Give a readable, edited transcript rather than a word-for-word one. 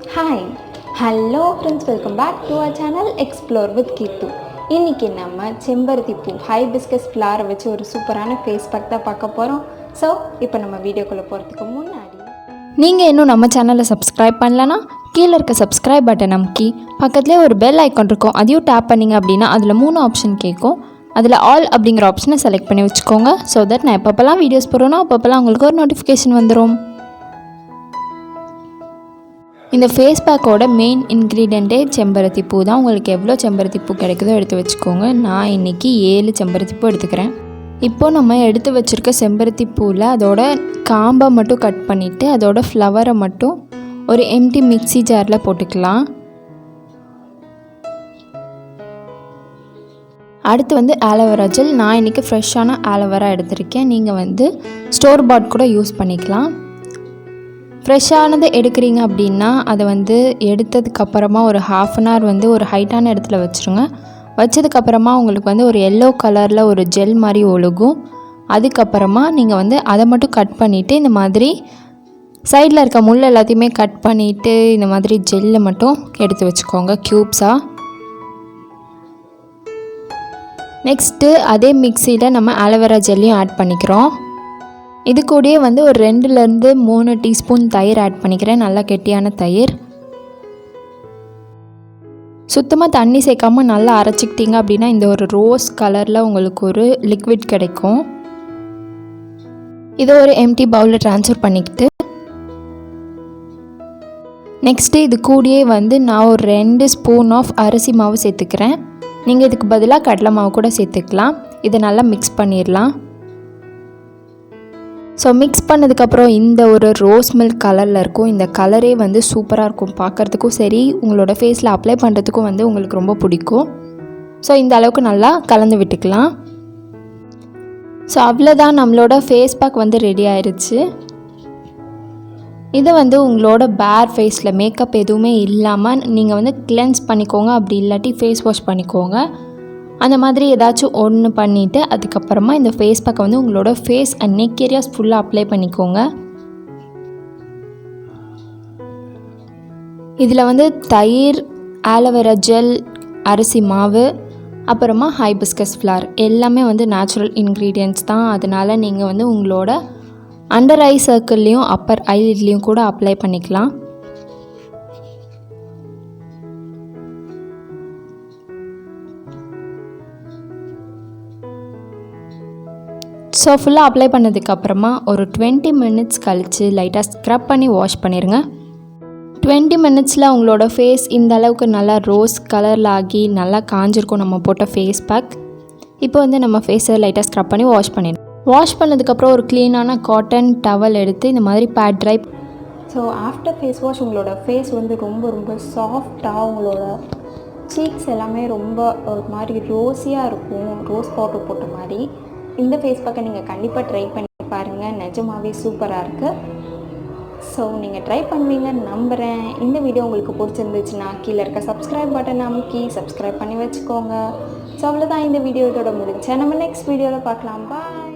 Hi hello friends, welcome back to our channel explore with Keerthu. இன்றைக்கி நம்ம செம்பருத்தி பூ ஹைபிஸ்கஸ் ஃப்ளாரை வச்சு ஒரு சூப்பரான ஃபேஸ் பேக் தான் பார்க்க போகிறோம். ஸோ இப்போ நம்ம வீடியோக்குள்ளே போகிறதுக்கு முன்னாடி நீங்கள் இன்னும் நம்ம சேனலை சப்ஸ்கிரைப் பண்ணலன்னா கீழே இருக்க சப்ஸ்கிரைப் பட்டன் அமுக்கி பக்கத்துலேயே ஒரு பெல் ஐக்கான் இருக்கும், அதையும் டேப் பண்ணிங்க அப்படின்னா அதில் 3 ஆப்ஷன் கேட்கும். அதில் ஆல் அப்படிங்கிற ஆப்ஷனை செலக்ட் பண்ணி வச்சுக்கோங்க. ஸோ தட் நான் எப்பப்போல்லாம் வீடியோஸ் போடுறோன்னா அப்பப்போல்லாம் உங்களுக்கு ஒரு நோட்டிஃபிகேஷன் வந்துடும். இந்த ஃபேஸ் பேக்கோட மெயின் இன்க்ரீடியண்ட்டே செம்பருத்தி பூ தான். உங்களுக்கு எவ்வளோ செம்பருத்தி பூ கிடைக்குதோ எடுத்து வச்சுக்கோங்க. நான் இன்றைக்கி 7 செம்பருத்தி பூ எடுத்துக்கிறேன். இப்போது நம்ம எடுத்து வச்சுருக்க செம்பருத்தி பூவில் அதோட காம்பை மட்டும் கட் பண்ணிவிட்டு அதோட ஃப்ளவரை மட்டும் ஒரு எம்டி மிக்ஸி ஜாரில் போட்டுக்கலாம். அடுத்து ஆலோவேரா ஜெல். நான் இன்றைக்கி ஃப்ரெஷ்ஷான ஆலோவேரா எடுத்திருக்கேன். நீங்கள் ஸ்டோர் பாட் கூட யூஸ் பண்ணிக்கலாம். ஃப்ரெஷ்ஷானது எடுக்கிறீங்க அப்படின்னா அதை எடுத்ததுக்கப்புறமா ஒரு ½ அன் ஹவர் ஒரு ஹைட்டான இடத்துல வச்சுருங்க. வச்சதுக்கப்புறமா உங்களுக்கு ஒரு எல்லோ கலரில் ஒரு ஜெல் மாதிரி ஒழுகும். அதுக்கப்புறமா நீங்கள் அதை மட்டும் கட் பண்ணிவிட்டு இந்த மாதிரி சைடில் இருக்க முள் எல்லாத்தையுமே கட் பண்ணிவிட்டு இந்த மாதிரி ஜெல்லை மட்டும் எடுத்து வச்சுக்கோங்க க்யூப்ஸாக. நெக்ஸ்ட்டு அதே மிக்சியில் நம்ம ஆலோவேரா ஜெல்லையும் ஆட் பண்ணிக்கிறோம். இது கூடயே ஒரு 2லேருந்து 3 டீஸ்பூன் தயிர் ஆட் பண்ணிக்கிறேன். நல்லா கெட்டியான தயிர். சுத்தமாக தண்ணி சேர்க்காமல் நல்லா அரைச்சிக்கிட்டிங்க அப்படின்னா இந்த ஒரு ரோஸ் கலரில் உங்களுக்கு ஒரு லிக்விட் கிடைக்கும். இதை ஒரு எம்டி பவுலில் ட்ரான்ஸ்ஃபர் பண்ணிக்கிட்டு நெக்ஸ்ட்டு இது கூடயே நான் ஒரு 2 ஸ்பூன் ஆஃப் அரிசி மாவு சேர்த்துக்கிறேன். நீங்கள் இதுக்கு பதிலாக கடலை மாவு கூட சேர்த்துக்கலாம். இதை நல்லா மிக்ஸ் பண்ணிடலாம். ஸோ மிக்ஸ் பண்ணதுக்கப்புறம் இந்த ஒரு ரோஸ் மில்க் கலரில் இருக்கும். இந்த கலரே சூப்பராக இருக்கும் பார்க்குறதுக்கும் சரி, உங்களோட ஃபேஸில் அப்ளை பண்ணுறதுக்கும் உங்களுக்கு ரொம்ப பிடிக்கும். ஸோ இந்த அளவுக்கு நல்லா கலந்து விட்டுக்கலாம். ஸோ அவ்வளோதான், நம்மளோட ஃபேஸ் பேக் ரெடி ஆயிடுச்சு. இதை உங்களோட பேர் ஃபேஸில் மேக்கப் எதுவுமே இல்லாமல் நீங்கள் கிளென்ஸ் பண்ணிக்கோங்க. அப்படி இல்லாட்டி ஃபேஸ் வாஷ் பண்ணிக்கோங்க. அந்த மாதிரி ஏதாச்சும் ஒன்று பண்ணிவிட்டு அதுக்கப்புறமா இந்த ஃபேஸ் பேக்கை உங்களோட ஃபேஸ் அண்ட் நெக் ஏரியாஸ் ஃபுல்லாக அப்ளை பண்ணிக்கோங்க. இதில் தயிர், ஆலோவேரா ஜெல், அரிசி மாவு, அப்புறமா ஹைபிஸ்கஸ் ஃப்ளார் எல்லாமே நேச்சுரல் இன்க்ரீடியன்ட்ஸ் தான். அதனால் நீங்கள் உங்களோட அண்டர் ஐ சர்க்கிள்லேயும் அப்பர் ஐலிட்லேயும் கூட அப்ளை பண்ணிக்கலாம். ஸோ ஃபுல்லாக அப்ளை பண்ணதுக்கப்புறமா ஒரு 20 மினிட்ஸ் கழித்து லைட்டாக ஸ்க்ரப் பண்ணி வாஷ் பண்ணிடுங்க. 20 மினிட்ஸில் உங்களோட ஃபேஸ் இந்த அளவுக்கு நல்லா ரோஸ் கலரில் ஆகி நல்லா காஞ்சிருக்கும் நம்ம போட்ட ஃபேஸ் பேக். இப்போ நம்ம ஃபேஸை லைட்டாக ஸ்க்ரப் பண்ணி வாஷ் பண்ணிடுங்க. வாஷ் பண்ணதுக்கப்புறம் ஒரு க்ளீனான காட்டன் டவல் எடுத்து இந்த மாதிரி pat dry. So after face wash உங்களோட ஃபேஸ் ரொம்ப ரொம்ப சாஃப்டாக, உங்களோட சீக்ஸ் எல்லாமே ரொம்ப ஒரு மாதிரி ரோஸியாக இருக்கும், ரோஸ் பவுடர் போட்ட மாதிரி. இந்த ஃபேஸ் பேக்கை நீங்கள் கண்டிப்பாக ட்ரை பண்ணி பாருங்கள். நிஜமாகவே சூப்பராக இருக்குது. ஸோ நீங்கள் ட்ரை பண்ணுவீங்கன்னு நம்புகிறேன். இந்த வீடியோ உங்களுக்கு பிடிச்சிருந்துச்சுன்னா கீழே இருக்க சப்ஸ்கிரைப் பட்டன் அமுக்கி சப்ஸ்கிரைப் பண்ணி வச்சுக்கோங்க. ஸோ அவ்வளோதான், இந்த வீடியோ இதோட முடிஞ்சா நம்ம நெக்ஸ்ட் வீடியோவில் பார்க்கலாம். பாய்.